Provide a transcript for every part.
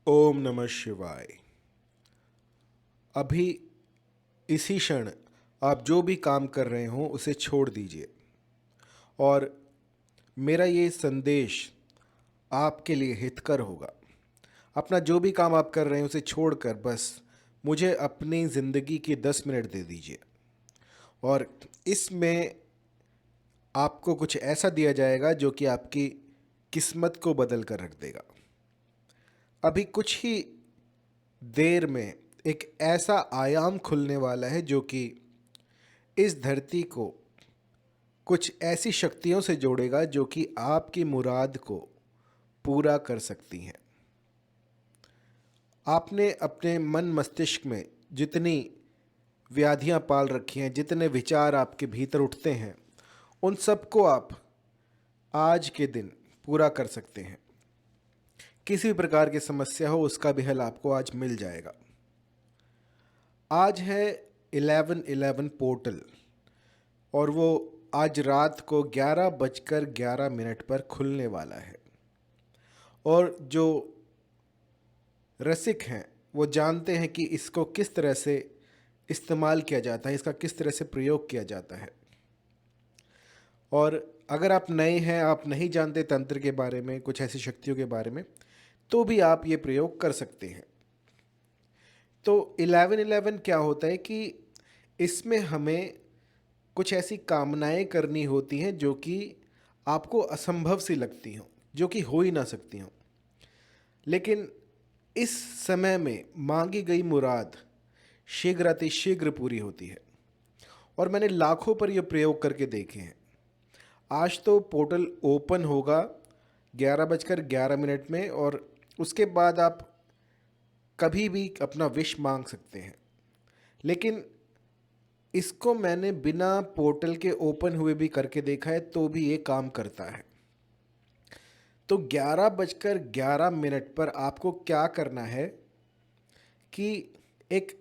ओम नमः शिवाय। अभी इसी क्षण आप जो भी काम कर रहे हो उसे छोड़ दीजिए और मेरा ये संदेश आपके लिए हितकर होगा। अपना जो भी काम आप कर रहे हैं उसे छोड़कर बस मुझे अपनी ज़िंदगी के 10 मिनट दे दीजिए और इसमें आपको कुछ ऐसा दिया जाएगा जो कि आपकी किस्मत को बदल कर रख देगा। अभी कुछ ही देर में एक ऐसा आयाम खुलने वाला है जो कि इस धरती को कुछ ऐसी शक्तियों से जोड़ेगा जो कि आपकी मुराद को पूरा कर सकती हैं। आपने अपने मन मस्तिष्क में जितनी व्याधियां पाल रखी हैं, जितने विचार आपके भीतर उठते हैं, उन सबको आप आज के दिन पूरा कर सकते हैं। किसी भी प्रकार की समस्या हो उसका भी हल आपको आज मिल जाएगा। आज है 11/11 पोर्टल और वो आज रात को 11:11 पर खुलने वाला है। और जो रसिक हैं वो जानते हैं कि इसको किस तरह से इस्तेमाल किया जाता है, इसका किस तरह से प्रयोग किया जाता है। और अगर आप नए हैं, आप नहीं जानते तंत्र के बारे में, कुछ ऐसी शक्तियों के बारे में, तो भी आप ये प्रयोग कर सकते हैं। तो 11/11 क्या होता है कि इसमें हमें कुछ ऐसी कामनाएं करनी होती हैं जो कि आपको असंभव सी लगती हों, जो कि हो ही ना सकती हों, लेकिन इस समय में मांगी गई मुराद शीघ्र पूरी होती है। और मैंने लाखों पर यह प्रयोग करके देखे हैं। आज तो पोर्टल ओपन होगा 11:11 में और उसके बाद आप कभी भी अपना विश मांग सकते हैं। लेकिन इसको मैंने बिना पोर्टल के ओपन हुए भी करके देखा है, तो भी ये काम करता है। तो 11:11 पर आपको क्या करना है कि एक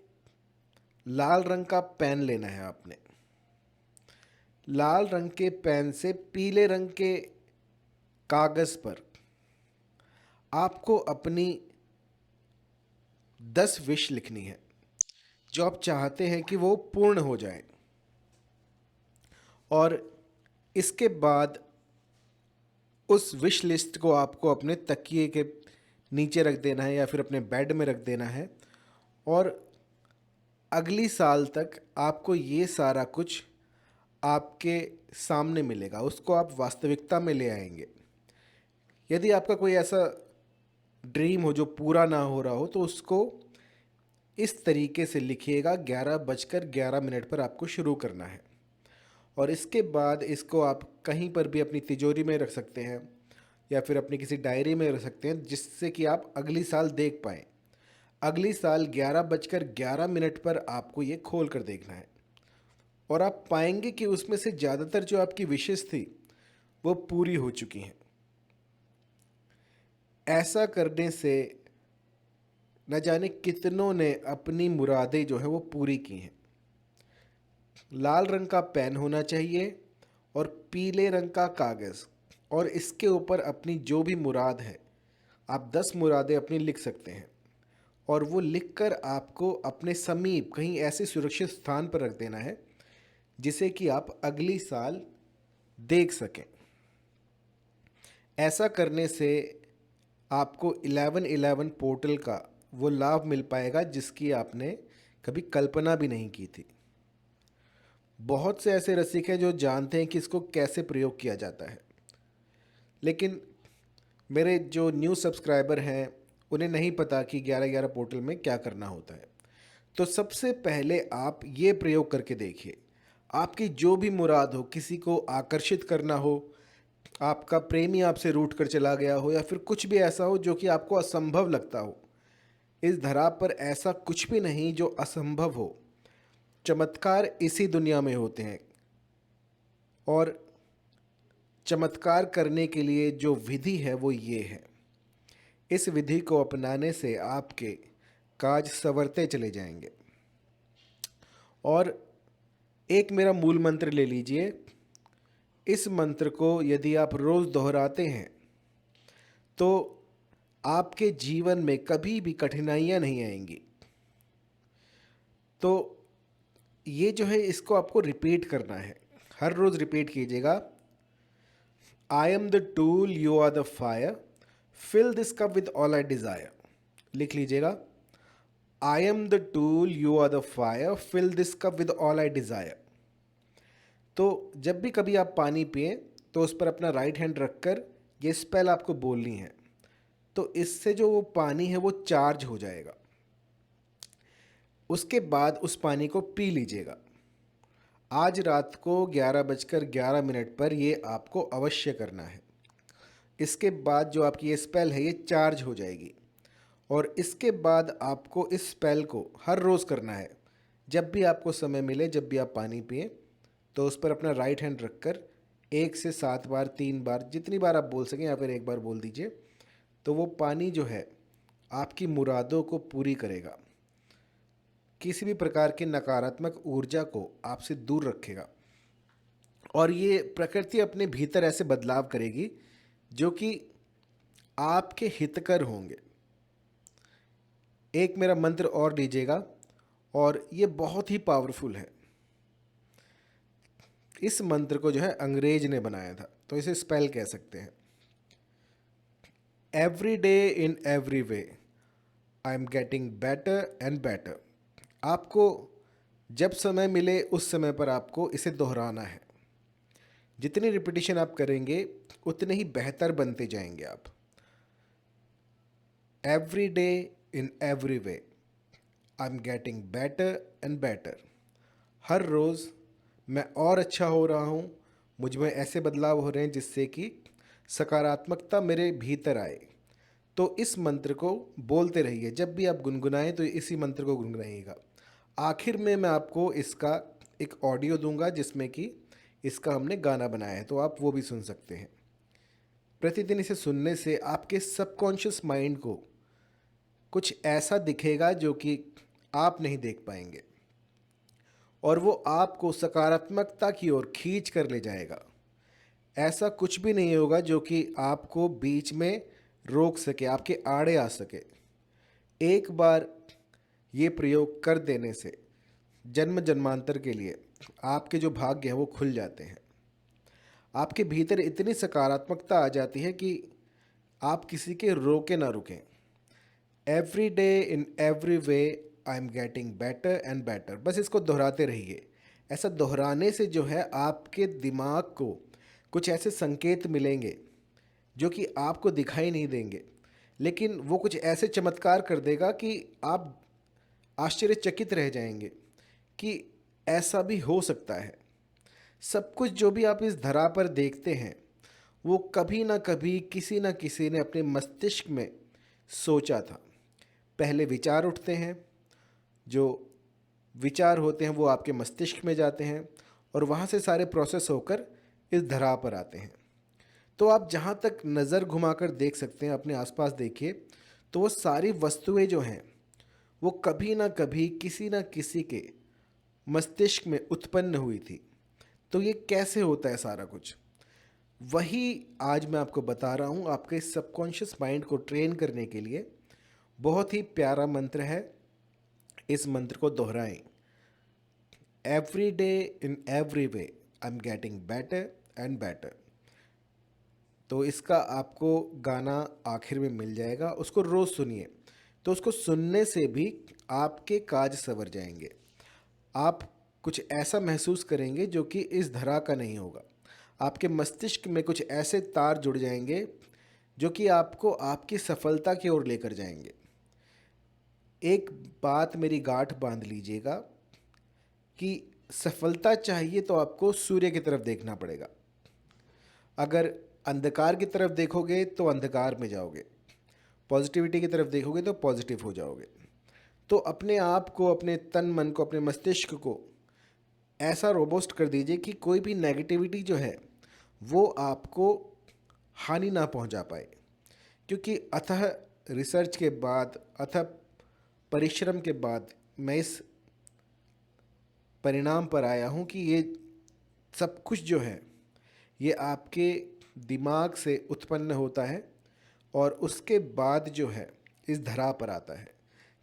लाल रंग का पेन लेना है। आपने लाल रंग के पेन से पीले रंग के कागज़ पर आपको अपनी 10 विश लिखनी है जो आप चाहते हैं कि वो पूर्ण हो जाए। और इसके बाद उस विश लिस्ट को आपको अपने तकिए के नीचे रख देना है या फिर अपने बेड में रख देना है। और अगली साल तक आपको ये सारा कुछ आपके सामने मिलेगा, उसको आप वास्तविकता में ले आएंगे। यदि आपका कोई ऐसा ड्रीम हो जो पूरा ना हो रहा हो तो उसको इस तरीके से लिखिएगा। 11:11 पर आपको शुरू करना है और इसके बाद इसको आप कहीं पर भी अपनी तिजोरी में रख सकते हैं या फिर अपनी किसी डायरी में रख सकते हैं, जिससे कि आप अगली साल देख पाएँ। अगली साल 11:11 पर आपको ये खोल कर देखना है और आप पाएंगे कि उसमें से ज़्यादातर जो आपकी विशेष थी वो पूरी हो चुकी हैं। ऐसा करने से न जाने कितनों ने अपनी मुरादें जो है वो पूरी की हैं। लाल रंग का पेन होना चाहिए और पीले रंग का कागज़, और इसके ऊपर अपनी जो भी मुराद है, आप 10 मुरादें अपनी लिख सकते हैं और वो लिखकर आपको अपने समीप कहीं ऐसे सुरक्षित स्थान पर रख देना है जिसे कि आप अगली साल देख सकें। ऐसा करने से आपको 11/11 पोर्टल का वो लाभ मिल पाएगा जिसकी आपने कभी कल्पना भी नहीं की थी। बहुत से ऐसे रसिक हैं जो जानते हैं कि इसको कैसे प्रयोग किया जाता है, लेकिन मेरे जो न्यू सब्सक्राइबर हैं उन्हें नहीं पता कि 11/11 पोर्टल में क्या करना होता है। तो सबसे पहले आप ये प्रयोग करके देखिए। आपकी जो भी मुराद हो, किसी को आकर्षित करना हो, आपका प्रेमी आपसे रूठ कर चला गया हो, या फिर कुछ भी ऐसा हो जो कि आपको असंभव लगता हो, इस धरा पर ऐसा कुछ भी नहीं जो असंभव हो। चमत्कार इसी दुनिया में होते हैं और चमत्कार करने के लिए जो विधि है वो ये है। इस विधि को अपनाने से आपके काज संवरते चले जाएंगे। और एक मेरा मूल मंत्र ले लीजिए। इस मंत्र को यदि आप रोज़ दोहराते हैं तो आपके जीवन में कभी भी कठिनाइयाँ नहीं आएंगी। तो ये जो है इसको आपको रिपीट करना है, हर रोज़ रिपीट कीजिएगा। I am the tool, you are the fire, fill this cup with all I desire. लिख लीजिएगा, I am the tool, you are the fire, fill this cup with all I desire. तो जब भी कभी आप पानी पिएं तो उस पर अपना राइट हैंड रखकर ये स्पेल आपको बोलनी है। तो इससे जो वो पानी है वो चार्ज हो जाएगा। उसके बाद उस पानी को पी लीजिएगा। आज रात को 11:11 पर ये आपको अवश्य करना है। इसके बाद जो आपकी ये स्पेल है ये चार्ज हो जाएगी। और इसके बाद आपको इस स्पेल को हर रोज़ करना है। जब भी आपको समय मिले, जब भी आप पानी पिएं तो उस पर अपना राइट हैंड रखकर 1 से 7 बार, 3 बार, जितनी बार आप बोल सकें, या फिर एक बार बोल दीजिए। तो वो पानी जो है आपकी मुरादों को पूरी करेगा, किसी भी प्रकार की नकारात्मक ऊर्जा को आपसे दूर रखेगा। और ये प्रकृति अपने भीतर ऐसे बदलाव करेगी जो कि आपके हितकर होंगे। एक मेरा मंत्र और लीजिएगा, और ये बहुत ही पावरफुल है। इस मंत्र को जो है अंग्रेज ने बनाया था, तो इसे स्पेल कह सकते हैं। Every day in every way I am getting better and better. आपको जब समय मिले उस समय पर आपको इसे दोहराना है। जितनी रिपीटिशन आप करेंगे उतने ही बेहतर बनते जाएंगे आप। Every day in every way I am getting better and better. हर रोज़ मैं और अच्छा हो रहा हूँ, मुझ में ऐसे बदलाव हो रहे हैं जिससे कि सकारात्मकता मेरे भीतर आए। तो इस मंत्र को बोलते रहिए। जब भी आप गुनगुनाएं तो इसी मंत्र को गुनगुनाइएगा। आखिर में मैं आपको इसका एक ऑडियो दूंगा जिसमें कि इसका हमने गाना बनाया है, तो आप वो भी सुन सकते हैं। प्रतिदिन इसे सुनने से आपके सबकॉन्शियस माइंड को कुछ ऐसा दिखेगा जो कि आप नहीं देख पाएंगे, और वो आपको सकारात्मकता की ओर खींच कर ले जाएगा। ऐसा कुछ भी नहीं होगा जो कि आपको बीच में रोक सके, आपके आड़े आ सके। एक बार ये प्रयोग कर देने से जन्म जन्मांतर के लिए आपके जो भाग्य हैं वो खुल जाते हैं। आपके भीतर इतनी सकारात्मकता आ जाती है कि आप किसी के रोके ना रुकें। Every day in every way I am getting better and better. बस इसको दोहराते रहिए। ऐसा दोहराने से जो है आपके दिमाग को कुछ ऐसे संकेत मिलेंगे जो कि आपको दिखाई नहीं देंगे, लेकिन वो कुछ ऐसे चमत्कार कर देगा कि आप आश्चर्यचकित रह जाएंगे कि ऐसा भी हो सकता है। सब कुछ जो भी आप इस धरा पर देखते हैं वो कभी ना कभी किसी न किसी ने अपने मस्तिष्क में सोचा था। पहले विचार उठते हैं, जो विचार होते हैं वो आपके मस्तिष्क में जाते हैं और वहाँ से सारे प्रोसेस होकर इस धरा पर आते हैं। तो आप जहाँ तक नज़र घुमाकर देख सकते हैं, अपने आसपास देखिए, तो वो सारी वस्तुएं जो हैं वो कभी ना कभी किसी न किसी के मस्तिष्क में उत्पन्न हुई थी। तो ये कैसे होता है सारा कुछ, वही आज मैं आपको बता रहा हूँ। आपके सबकॉन्शियस माइंड को ट्रेन करने के लिए बहुत ही प्यारा मंत्र है। इस मंत्र को दोहराएं। Every day in every way I am getting better and better. तो इसका आपको गाना आखिर में मिल जाएगा, उसको रोज़ सुनिए। तो उसको सुनने से भी आपके काज सवर जाएंगे। आप कुछ ऐसा महसूस करेंगे जो कि इस धरा का नहीं होगा। आपके मस्तिष्क में कुछ ऐसे तार जुड़ जाएंगे जो कि आपको आपकी सफलता की ओर लेकर जाएंगे। एक बात मेरी गांठ बांध लीजिएगा कि सफलता चाहिए तो आपको सूर्य की तरफ देखना पड़ेगा। अगर अंधकार की तरफ देखोगे तो अंधकार में जाओगे, पॉजिटिविटी की तरफ देखोगे तो पॉजिटिव हो जाओगे। तो अपने आप को, अपने तन मन को, अपने मस्तिष्क को ऐसा रोबोस्ट कर दीजिए कि कोई भी नेगेटिविटी जो है वो आपको हानि ना पहुंचा पाए। क्योंकि अथह रिसर्च के बाद, अथह परिश्रम के बाद मैं इस परिणाम पर आया हूँ कि ये सब कुछ जो है ये आपके दिमाग से उत्पन्न होता है और उसके बाद जो है इस धरा पर आता है।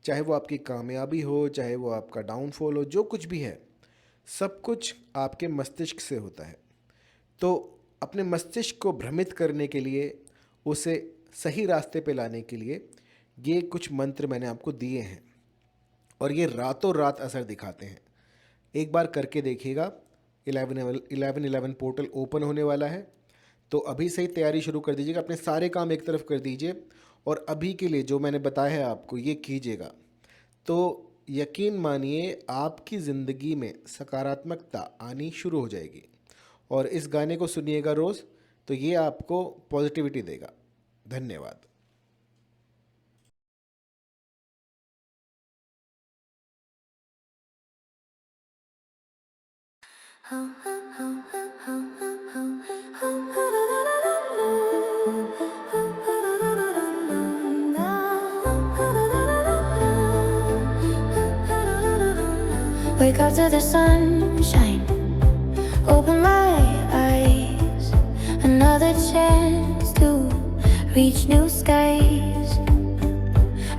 चाहे वो आपकी कामयाबी हो, चाहे वो आपका डाउनफॉल हो, जो कुछ भी है सब कुछ आपके मस्तिष्क से होता है। तो अपने मस्तिष्क को भ्रमित करने के लिए, उसे सही रास्ते पे लाने के लिए ये कुछ मंत्र मैंने आपको दिए हैं और ये रातों रात असर दिखाते हैं। एक बार करके देखिएगा। 1111 पोर्टल ओपन होने वाला है, तो अभी से ही तैयारी शुरू कर दीजिएगा। अपने सारे काम एक तरफ कर दीजिए और अभी के लिए जो मैंने बताया है आपको ये कीजिएगा, तो यकीन मानिए आपकी ज़िंदगी में सकारात्मकता आनी शुरू हो जाएगी। और इस गाने को सुनिएगा रोज़, तो ये आपको पॉजिटिविटी देगा। धन्यवाद। Wake up to the sunshine, open my eyes. Another chance to reach new skies.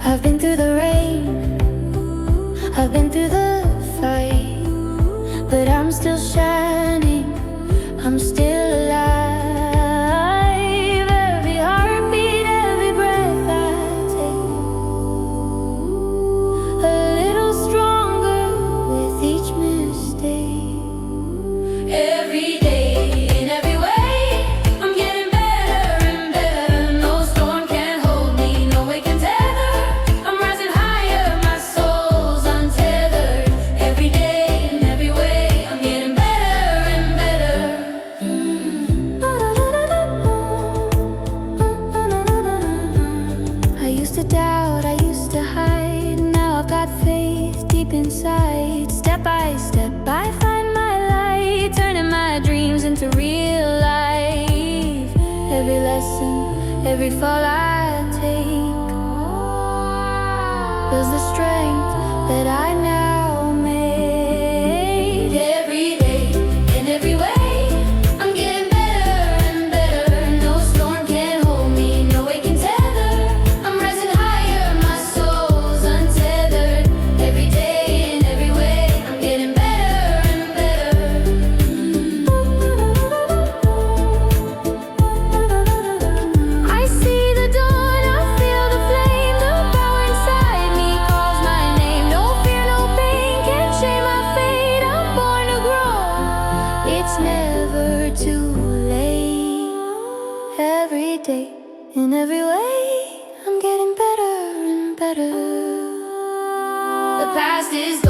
I've been through the rain, I've been through the fight, but I'm still shining, I'm still alive. Every heartbeat, every breath I take, a little stronger with each mistake. Every day, in every way, I'm getting better and better. No storm can hold me, no way can tether. I'm rising higher, my soul's untethered. Every day, in every way, I'm getting better and better. I used to doubt, I used to hide. Now I've got faith deep inside. Step by step, I find my light, turning my dreams into real life. Every lesson, every fall I take builds the strength that I now made. Every day, in every way, I'm getting better and better. No storm can hold me, no way can tether. I'm rising higher, my soul's untethered. Every day, in every way, I'm getting better and better. I see the dawn, I feel the flame. The power inside me calls my name. No fear, no pain can shame my fate. I'm born to grow, it's never too late. Every day, in every way, I'm getting better and better. The past is